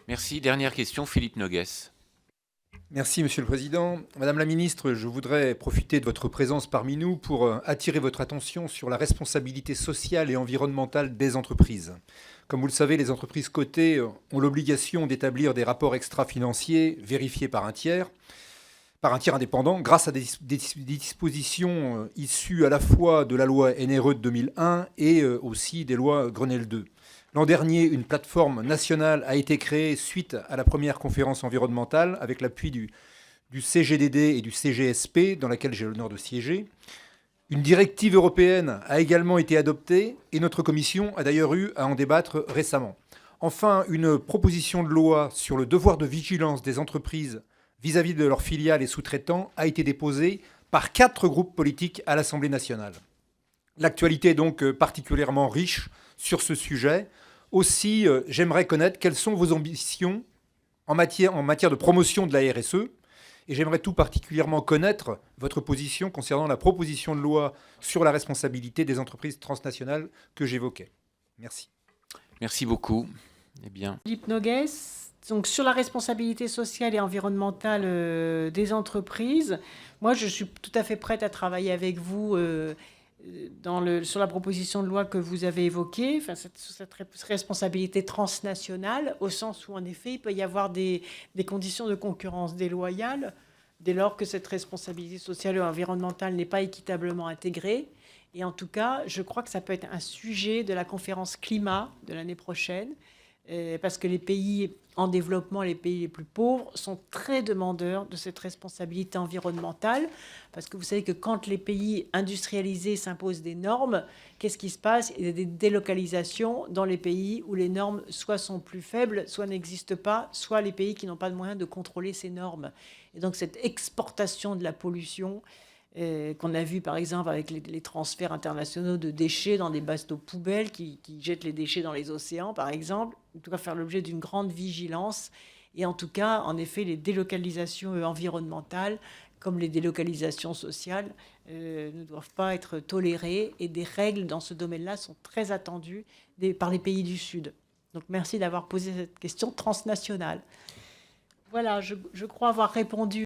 Merci. Dernière question, Philippe Noguès. Merci, Monsieur le Président. Madame la Ministre, je voudrais profiter de votre présence parmi nous pour attirer votre attention sur la responsabilité sociale et environnementale des entreprises. Comme vous le savez, les entreprises cotées ont l'obligation d'établir des rapports extra-financiers vérifiés par un tiers indépendant, grâce à des dispositions issues à la fois de la loi NRE de 2001 et aussi des lois Grenelle 2. L'an dernier, une plateforme nationale a été créée suite à la première conférence environnementale avec l'appui du CGDD et du CGSP, dans laquelle j'ai l'honneur de siéger. Une directive européenne a également été adoptée et notre commission a d'ailleurs eu à en débattre récemment. Enfin, une proposition de loi sur le devoir de vigilance des entreprises vis-à-vis de leurs filiales et sous-traitants a été déposée par 4 groupes politiques à l'Assemblée nationale. L'actualité est donc particulièrement riche sur ce sujet. Aussi, j'aimerais connaître quelles sont vos ambitions en matière de promotion de la RSE. Et j'aimerais tout particulièrement connaître votre position concernant la proposition de loi sur la responsabilité des entreprises transnationales que j'évoquais. Merci. Merci beaucoup. Eh bien, Philippe Noguès, donc sur la responsabilité sociale et environnementale des entreprises, moi je suis tout à fait prête à travailler avec vous sur la proposition de loi que vous avez évoquée, enfin, cette responsabilité transnationale, au sens où en effet il peut y avoir des conditions de concurrence déloyales dès lors que cette responsabilité sociale et environnementale n'est pas équitablement intégrée. Et en tout cas, je crois que ça peut être un sujet de la conférence climat de l'année prochaine, parce que les pays en développement, les pays les plus pauvres, sont très demandeurs de cette responsabilité environnementale, parce que vous savez que quand les pays industrialisés s'imposent des normes, qu'est-ce qui se passe? Il y a des délocalisations dans les pays où les normes soit sont plus faibles, soit n'existent pas, soit les pays qui n'ont pas de moyens de contrôler ces normes. Et donc cette exportation de la pollution, qu'on a vu par exemple avec les transferts internationaux de déchets dans des bateaux poubelles qui jettent les déchets dans les océans, par exemple, doit faire l'objet d'une grande vigilance. Et en tout cas, en effet, les délocalisations environnementales, comme les délocalisations sociales, ne doivent pas être tolérées. Et des règles dans ce domaine-là sont très attendues par les pays du Sud. Donc merci d'avoir posé cette question transnationale. Voilà, je crois avoir répondu